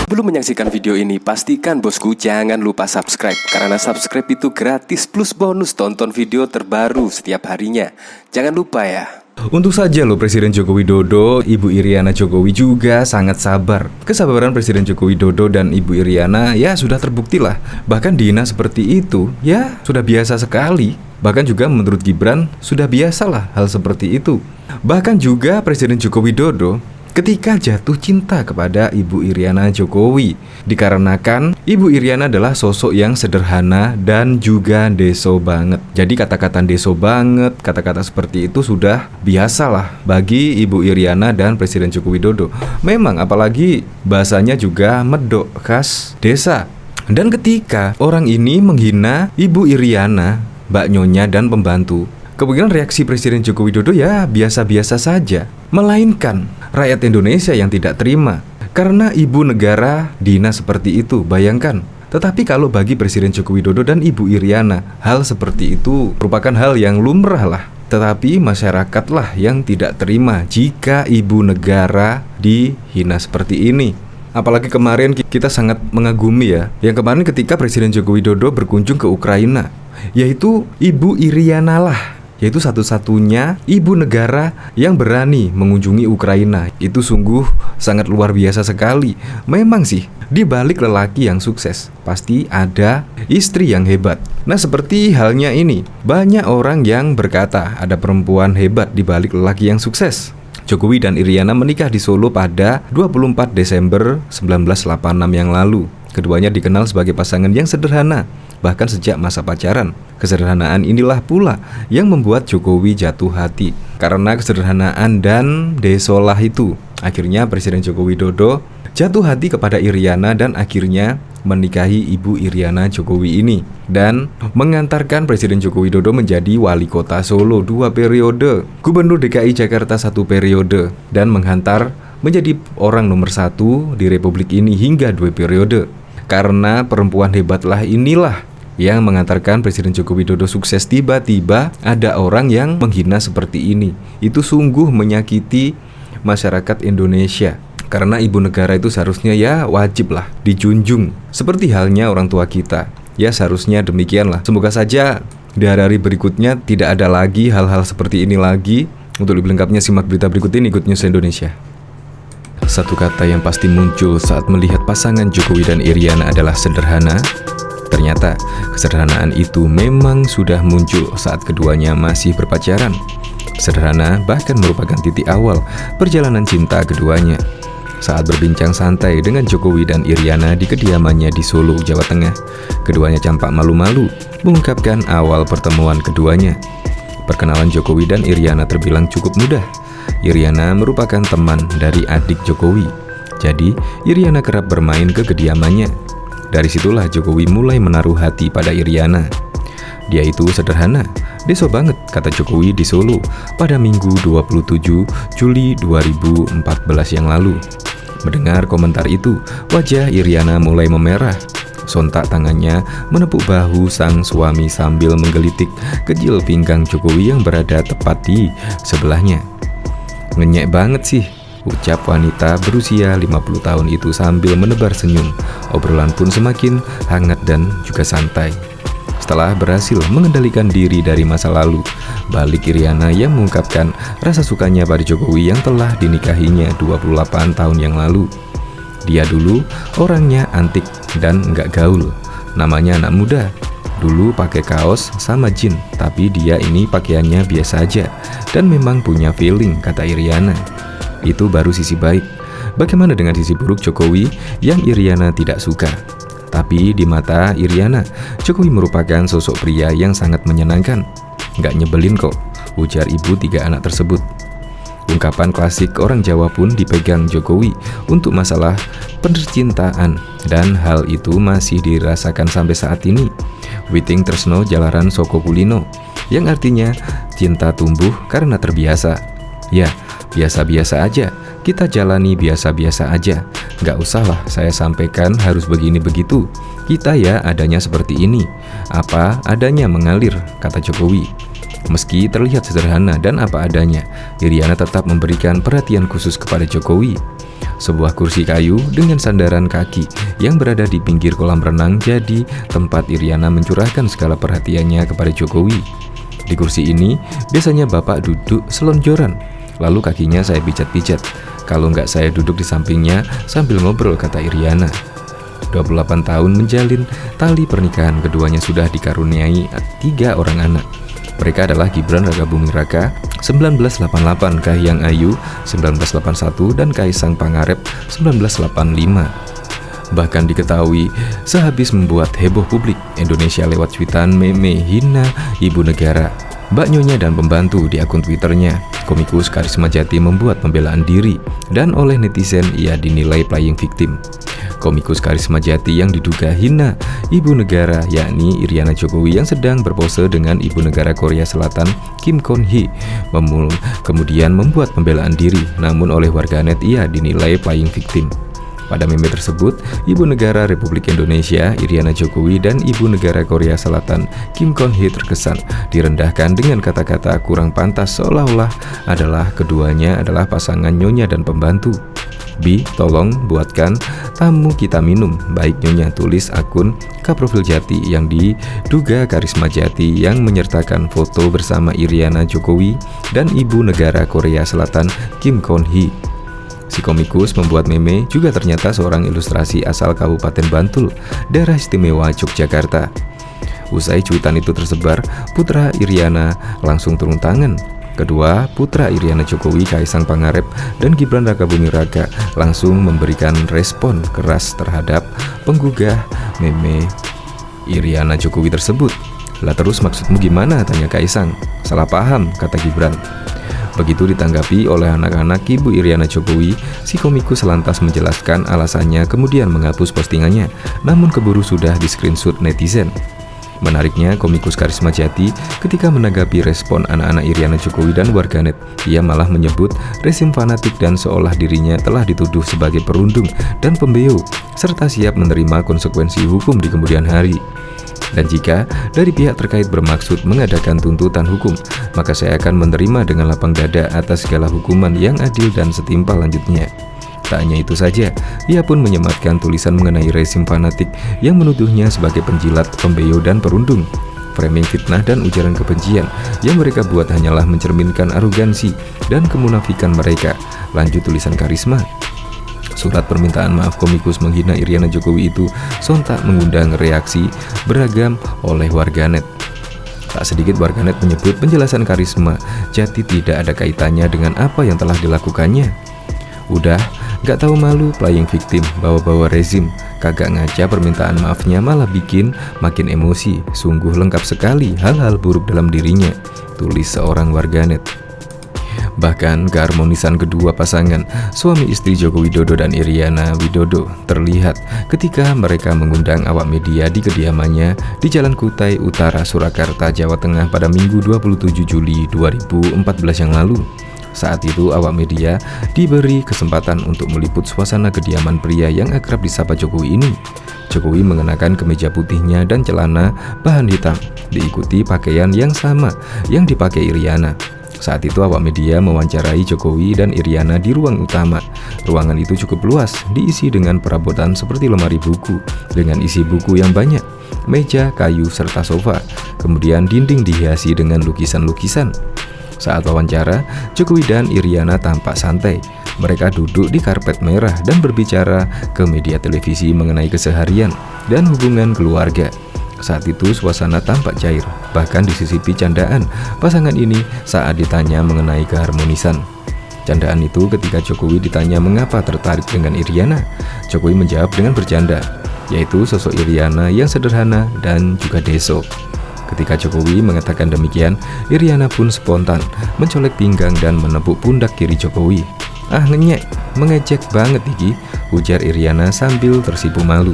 Sebelum menyaksikan video ini, pastikan bosku jangan lupa subscribe. Karena subscribe itu gratis plus bonus tonton video terbaru setiap harinya. Jangan lupa ya. Untung saja loh Presiden Joko Widodo, Ibu Iriana Jokowi juga sangat sabar. Kesabaran Presiden Joko Widodo dan Ibu Iriana ya sudah terbukti lah. Bahkan Dina seperti itu ya sudah biasa sekali. Bahkan juga menurut Gibran sudah biasalah hal seperti itu. Bahkan juga Presiden Joko Widodo ketika jatuh cinta kepada Ibu Iriana Jokowi, dikarenakan Ibu Iriana adalah sosok yang sederhana dan juga deso banget. Jadi kata-kata deso banget, kata-kata seperti itu sudah biasalah bagi Ibu Iriana dan Presiden Joko Widodo. Memang apalagi bahasanya juga medok khas desa. Dan ketika orang ini menghina Ibu Iriana, Mbak Nyonya dan pembantu, kemungkinan reaksi Presiden Joko Widodo ya biasa-biasa saja. Melainkan rakyat Indonesia yang tidak terima karena ibu negara Dina seperti itu, bayangkan. Tetapi kalau bagi Presiden Joko Widodo dan Ibu Iriana, hal seperti itu merupakan hal yang lumrah lah. Tetapi masyarakatlah yang tidak terima jika ibu negara dihina seperti ini. Apalagi kemarin kita sangat mengagumi ya, yang kemarin ketika Presiden Joko Widodo berkunjung ke Ukraina, yaitu Ibu Iriana lah, yaitu satu-satunya ibu negara yang berani mengunjungi Ukraina. Itu sungguh sangat luar biasa sekali. Memang sih, di balik lelaki yang sukses pasti ada istri yang hebat. Nah seperti halnya ini, banyak orang yang berkata ada perempuan hebat di balik lelaki yang sukses. Jokowi dan Iriana menikah di Solo pada 24 Desember 1986 yang lalu. Keduanya dikenal sebagai pasangan yang sederhana, bahkan sejak masa pacaran. Kesederhanaan inilah pula yang membuat Jokowi jatuh hati. Karena kesederhanaan dan desolah itu, akhirnya Presiden Joko Widodo jatuh hati kepada Iriana dan akhirnya menikahi Ibu Iriana Jokowi ini dan mengantarkan Presiden Joko Widodo menjadi wali kota Solo 2 periode, Gubernur DKI Jakarta 1 periode, dan menghantar menjadi orang nomor 1 di Republik ini hingga 2 periode. Karena perempuan hebatlah inilah yang mengantarkan Presiden Joko Widodo sukses. Tiba-tiba ada orang yang menghina seperti ini. Itu sungguh menyakiti masyarakat Indonesia. Karena ibu negara itu seharusnya ya wajib lah dijunjung, seperti halnya orang tua kita. Ya seharusnya demikianlah. Semoga saja di hari-hari berikutnya tidak ada lagi hal-hal seperti ini lagi. Untuk lebih lengkapnya simak berita berikut ini, Good News Indonesia. Satu kata yang pasti muncul saat melihat pasangan Jokowi dan Iriana adalah sederhana. Ternyata kesederhanaan itu memang sudah muncul saat keduanya masih berpacaran. Sederhana bahkan merupakan titik awal perjalanan cinta keduanya. Saat berbincang santai dengan Jokowi dan Iriana di kediamannya di Solo, Jawa Tengah, keduanya campak malu-malu mengungkapkan awal pertemuan keduanya. Perkenalan Jokowi dan Iriana terbilang cukup mudah. Iriana merupakan teman dari adik Jokowi. Jadi, Iriana kerap bermain ke kediamannya. Dari situlah Jokowi mulai menaruh hati pada Iriana. Dia itu sederhana, deso banget, kata Jokowi di Solo pada Minggu 27 Juli 2014 yang lalu. Mendengar komentar itu, wajah Iriana mulai memerah. Sontak tangannya menepuk bahu sang suami sambil menggelitik kecil pinggang Jokowi yang berada tepat di sebelahnya. Ngenyek banget sih, ucap wanita berusia 50 tahun itu sambil menebar senyum. Obrolan pun semakin hangat dan juga santai. Setelah berhasil mengendalikan diri dari masa lalu, balik Iriana yang mengungkapkan rasa sukanya pada Jokowi yang telah dinikahinya 28 tahun yang lalu. Dia dulu orangnya antik dan nggak gaul, namanya anak muda. Dulu pakai kaos sama jeans, tapi dia ini pakaiannya biasa aja dan memang punya feeling, kata Iriana. Itu baru sisi baik. Bagaimana dengan sisi buruk Jokowi yang Iriana tidak suka? Tapi di mata Iriana, Jokowi merupakan sosok pria yang sangat menyenangkan. Nggak nyebelin kok, ujar ibu 3 anak tersebut. Ungkapan klasik orang Jawa pun dipegang Jokowi untuk masalah percintaan, dan hal itu masih dirasakan sampai saat ini. Witing tresno jalaran soko kulino, yang artinya cinta tumbuh karena terbiasa. Ya, biasa-biasa aja, kita jalani biasa-biasa aja. Nggak usahlah saya sampaikan harus begini begitu. Kita ya adanya seperti ini, apa adanya mengalir, kata Jokowi. Meski terlihat sederhana dan apa adanya, Iriana tetap memberikan perhatian khusus kepada Jokowi. Sebuah kursi kayu dengan sandaran kaki yang berada di pinggir kolam renang jadi tempat Iriana mencurahkan segala perhatiannya kepada Jokowi. Di kursi ini biasanya bapak duduk selonjoran, lalu kakinya saya pijat-pijat. Kalau nggak saya duduk di sampingnya sambil ngobrol, kata Iriana. 28 tahun menjalin tali pernikahan keduanya sudah dikaruniai 3 orang anak. Mereka adalah Gibran Rakabuming Raka 1988, Kahiyang Ayu 1981, dan Kaisang Pangarep 1985. Bahkan diketahui sehabis membuat heboh publik, Indonesia lewat cuitan meme hina ibu negara, Mbak Nyonya dan pembantu di akun Twitternya, komikus Karisma Jati membuat pembelaan diri dan oleh netizen ia dinilai playing victim. Komikus Karisma Jati yang diduga hina ibu negara yakni Iriana Jokowi yang sedang berpose dengan ibu negara Korea Selatan Kim Kon Hee kemudian membuat pembelaan diri, namun oleh warganet ia dinilai playing victim. Pada meme tersebut, ibu negara Republik Indonesia Iriana Jokowi dan ibu negara Korea Selatan Kim Kon Hee terkesan direndahkan dengan kata-kata kurang pantas, seolah-olah adalah keduanya adalah pasangan nyonya dan pembantu. Bi, tolong buatkan tamu kita minum, baik nyonya, tulis akun Kaprofil Jati yang diduga Karisma Jati yang menyertakan foto bersama Iriana Jokowi dan ibu negara Korea Selatan Kim Kon Hee. Si komikus membuat meme juga ternyata seorang ilustrasi asal Kabupaten Bantul, daerah istimewa Yogyakarta. Usai cuitan itu tersebar, putra Iriana langsung turun tangan. Kedua putra Iriana Jokowi, Kaisang Pangarep dan Gibran Rakabuming Raka langsung memberikan respon keras terhadap penggugah meme Iriana Jokowi tersebut. Lah terus maksudmu gimana? Tanya Kaisang. Salah paham, kata Gibran. Begitu ditanggapi oleh anak-anak ibu Iriana Jokowi, si komikus lantas menjelaskan alasannya kemudian menghapus postingannya, namun keburu sudah di-screenshot netizen. Menariknya, komikus Karisma Jati ketika menanggapi respon anak-anak Iriana Jokowi dan warganet, ia malah menyebut rezim fanatik dan seolah dirinya telah dituduh sebagai perundung dan pembeo, serta siap menerima konsekuensi hukum di kemudian hari. Dan jika dari pihak terkait bermaksud mengadakan tuntutan hukum, maka saya akan menerima dengan lapang dada atas segala hukuman yang adil dan setimpal, lanjutnya. Tak hanya itu saja, ia pun menyematkan tulisan mengenai rezim fanatik yang menuduhnya sebagai penjilat, pembeo, dan perundung. Framing fitnah dan ujaran kebencian yang mereka buat hanyalah mencerminkan arogansi dan kemunafikan mereka. Lanjut tulisan Karisma. Surat permintaan maaf komikus menghina Iriana Jokowi itu sontak mengundang reaksi beragam oleh warganet. Tak sedikit warganet menyebut penjelasan Karisma Jati tidak ada kaitannya dengan apa yang telah dilakukannya. Udah, gak tahu malu, playing victim, bawa-bawa rezim, kagak ngaca permintaan maafnya malah bikin makin emosi. Sungguh lengkap sekali hal-hal buruk dalam dirinya, tulis seorang warganet. Bahkan keharmonisan kedua pasangan suami istri Joko Widodo dan Iriana Widodo terlihat ketika mereka mengundang awak media di kediamannya di Jalan Kutai Utara, Surakarta, Jawa Tengah pada Minggu 27 Juli 2014 yang lalu. Saat itu awak media diberi kesempatan untuk meliput suasana kediaman pria yang akrab disapa Jokowi ini. Jokowi mengenakan kemeja putihnya dan celana bahan hitam, diikuti pakaian yang sama yang dipakai Iriana. Saat itu awak media mewawancarai Jokowi dan Iriana di ruang utama. Ruangan itu cukup luas, diisi dengan perabotan seperti lemari buku dengan isi buku yang banyak, meja kayu serta sofa. Kemudian dinding dihiasi dengan lukisan-lukisan. Saat wawancara, Jokowi dan Iriana tampak santai. Mereka duduk di karpet merah dan berbicara ke media televisi mengenai keseharian dan hubungan keluarga. Saat itu suasana tampak cair, bahkan disisipi candaan pasangan ini saat ditanya mengenai keharmonisan. Candaan itu ketika Jokowi ditanya mengapa tertarik dengan Iriana, Jokowi menjawab dengan bercanda, yaitu sosok Iriana yang sederhana dan juga deso. Ketika Jokowi mengatakan demikian, Iriana pun spontan mencolek pinggang dan menepuk pundak kiri Jokowi. "Ah ngenyek, mengejek banget iki," ujar Iriana sambil tersipu malu.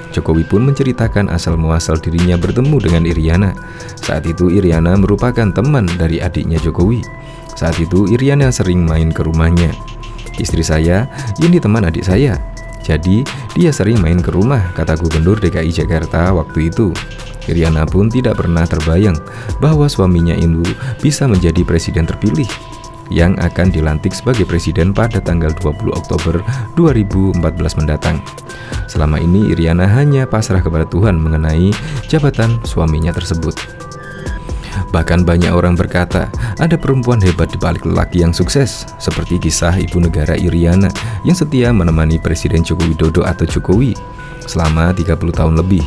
Jokowi pun menceritakan asal-muasal dirinya bertemu dengan Iriana. Saat itu Iriana merupakan teman dari adiknya Jokowi. Saat itu Iriana sering main ke rumahnya. "Istri saya, ini teman adik saya. Jadi dia sering main ke rumah," kata Gubernur DKI Jakarta waktu itu. Iriana pun tidak pernah terbayang bahwa suaminya itu bisa menjadi presiden terpilih. yang akan dilantik sebagai presiden pada tanggal 20 Oktober 2014 mendatang. Selama ini Iriana hanya pasrah kepada Tuhan mengenai jabatan suaminya tersebut. Bahkan banyak orang berkata, ada perempuan hebat di balik lelaki yang sukses, seperti kisah ibu negara Iriana yang setia menemani Presiden Joko Widodo atau Jokowi selama 30 tahun lebih.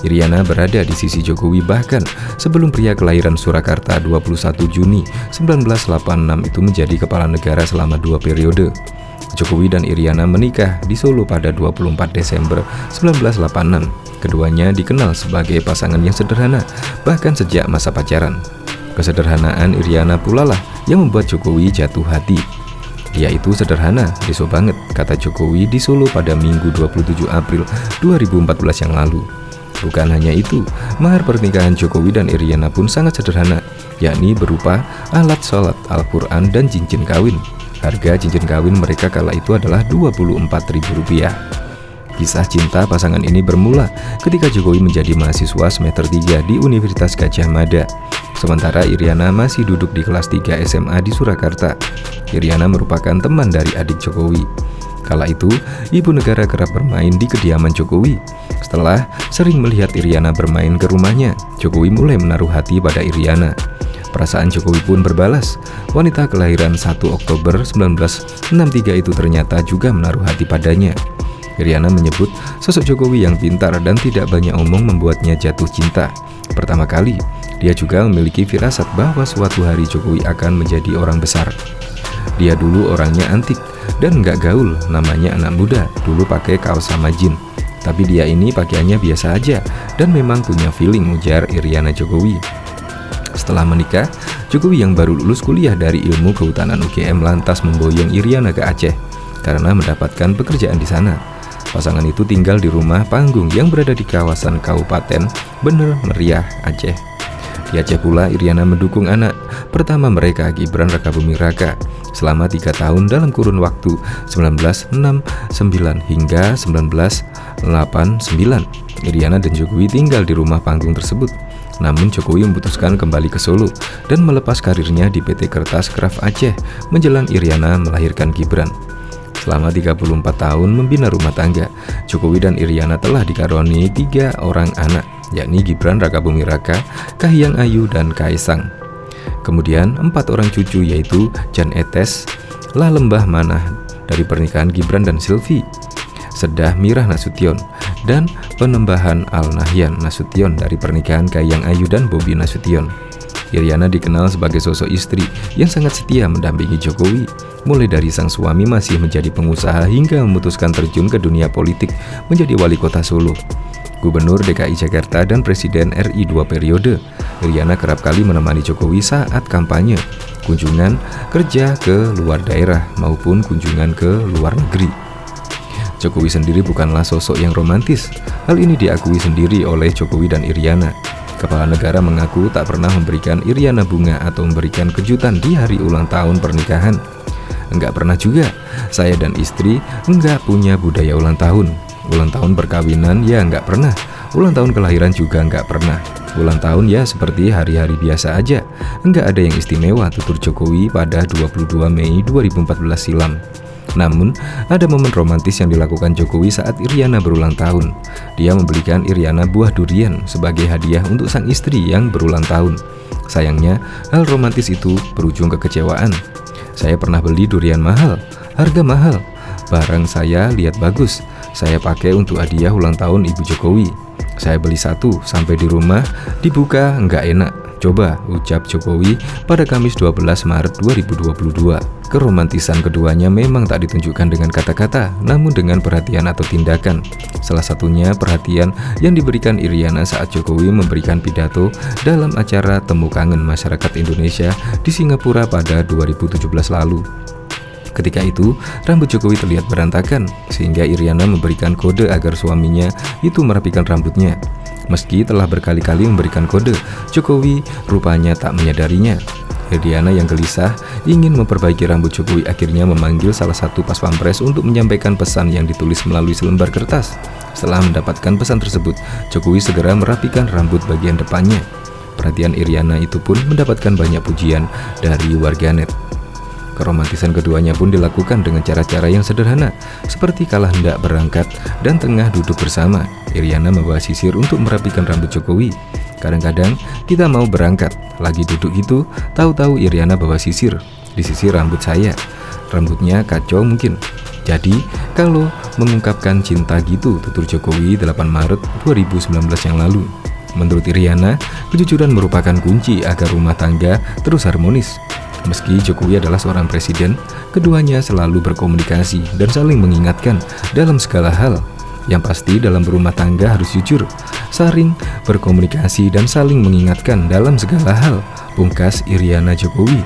Iriana berada di sisi Jokowi bahkan sebelum pria kelahiran Surakarta 21 Juni 1986 itu menjadi kepala negara selama 2 periode. Jokowi dan Iriana menikah di Solo pada 24 Desember 1986. Keduanya dikenal sebagai pasangan yang sederhana, bahkan sejak masa pacaran. Kesederhanaan Iriana pula lah yang membuat Jokowi jatuh hati. Dia itu sederhana, deso banget, kata Jokowi di Solo pada Minggu 27 April 2014 yang lalu. Bukan hanya itu, mahar pernikahan Jokowi dan Iriana pun sangat sederhana, yakni berupa alat sholat, Al-Quran, dan cincin kawin. Harga cincin kawin mereka kala itu adalah Rp24.000. Kisah cinta pasangan ini bermula ketika Jokowi menjadi mahasiswa semester 3 di Universitas Gadjah Mada, sementara Iriana masih duduk di kelas 3 SMA di Surakarta. Iriana merupakan teman dari adik Jokowi. Kala itu, ibu negara kerap bermain di kediaman Jokowi. Setelah sering melihat Iriana bermain ke rumahnya, Jokowi mulai menaruh hati pada Iriana. Perasaan Jokowi pun berbalas. Wanita kelahiran 1 Oktober 1963 itu ternyata juga menaruh hati padanya. Iriana menyebut sosok Jokowi yang pintar dan tidak banyak omong membuatnya jatuh cinta. Pertama kali, dia juga memiliki firasat bahwa suatu hari Jokowi akan menjadi orang besar. Dia dulu orangnya antik dan nggak gaul, namanya anak muda, dulu pakai kaos sama jin. Tapi dia ini pakaiannya biasa aja dan memang punya feeling, ujar Iriana Jokowi. Setelah menikah, Jokowi yang baru lulus kuliah dari Ilmu Kehutanan UGM lantas memboyong Iriana ke Aceh karena mendapatkan pekerjaan di sana. Pasangan itu tinggal di rumah panggung yang berada di kawasan Kabupaten Bener Meriah, Aceh. Di Aceh pula Iriana mendukung anak pertama mereka, Gibran Rakabuming Raka, selama 3 tahun dalam kurun waktu 1969 hingga 1989. Iriana dan Jokowi tinggal di rumah panggung tersebut. Namun Jokowi memutuskan kembali ke Solo dan melepas karirnya di PT Kertas Kraft Aceh menjelang Iriana melahirkan Gibran. Selama 34 tahun membina rumah tangga, Jokowi dan Iriana telah dikaruniai 3 orang anak, yakni Gibran Rakabuming Raka, Kahiyang Ayu, dan Kaisang. Kemudian 4 orang cucu yaitu Jan Etes, Lah Lembah Manah dari pernikahan Gibran dan Silvi, Sedah Mirah Nasution, dan Penembahan Al-Nahyan Nasution dari pernikahan Kahiyang Ayu dan Bobi Nasution. Iriana dikenal sebagai sosok istri yang sangat setia mendampingi Jokowi, mulai dari sang suami masih menjadi pengusaha hingga memutuskan terjun ke dunia politik menjadi wali kota Solo, Gubernur DKI Jakarta, dan Presiden RI 2 periode. Iriana kerap kali menemani Jokowi saat kampanye, kunjungan kerja ke luar daerah maupun kunjungan ke luar negeri. Jokowi sendiri bukanlah sosok yang romantis. Hal ini diakui sendiri oleh Jokowi dan Iriana. Kepala negara mengaku tak pernah memberikan Iriana bunga atau memberikan kejutan di hari ulang tahun pernikahan. Enggak pernah juga. Saya dan istri enggak punya budaya ulang tahun. Ulang tahun perkawinan ya enggak pernah. Ulang tahun kelahiran juga enggak pernah. Ulang tahun ya seperti hari-hari biasa aja. Enggak ada yang istimewa, tutur Jokowi pada 22 Mei 2014 silam. Namun, ada momen romantis yang dilakukan Jokowi saat Iriana berulang tahun. Dia membelikan Iriana buah durian sebagai hadiah untuk sang istri yang berulang tahun. Sayangnya, hal romantis itu berujung kekecewaan. Saya pernah beli durian mahal, harga mahal. Barang saya lihat bagus, saya pakai untuk hadiah ulang tahun Ibu Jokowi. Saya beli 1, sampai di rumah, dibuka nggak enak. Coba, ucap Jokowi pada Kamis 12 Maret 2022. Keromantisan keduanya memang tak ditunjukkan dengan kata-kata, namun dengan perhatian atau tindakan. Salah satunya perhatian yang diberikan Iriana saat Jokowi memberikan pidato dalam acara Temu Kangen Masyarakat Indonesia di Singapura pada 2017 lalu. Ketika itu, rambut Jokowi terlihat berantakan, sehingga Iriana memberikan kode agar suaminya itu merapikan rambutnya. Meski telah berkali-kali memberikan kode, Jokowi rupanya tak menyadarinya. Iriana yang gelisah ingin memperbaiki rambut Jokowi akhirnya memanggil salah satu pas pampres untuk menyampaikan pesan yang ditulis melalui selembar kertas. Setelah mendapatkan pesan tersebut, Jokowi segera merapikan rambut bagian depannya. Perhatian Iriana itu pun mendapatkan banyak pujian dari warganet. Keromantisan keduanya pun dilakukan dengan cara-cara yang sederhana, seperti kala hendak berangkat dan tengah duduk bersama, Iriana membawa sisir untuk merapikan rambut Jokowi. Kadang-kadang kita mau berangkat, lagi duduk itu, tahu-tahu Iriana bawa sisir, disisir rambut saya. Rambutnya kacau mungkin. Jadi, kalau mengungkapkan cinta gitu, tutur Jokowi 8 Maret 2019 yang lalu. Menurut Iriana, kejujuran merupakan kunci agar rumah tangga terus harmonis. Meski Jokowi adalah seorang presiden, keduanya selalu berkomunikasi dan saling mengingatkan dalam segala hal. Yang pasti dalam berumah tangga harus jujur, saling berkomunikasi dan saling mengingatkan dalam segala hal, pungkas Iriana Jokowi.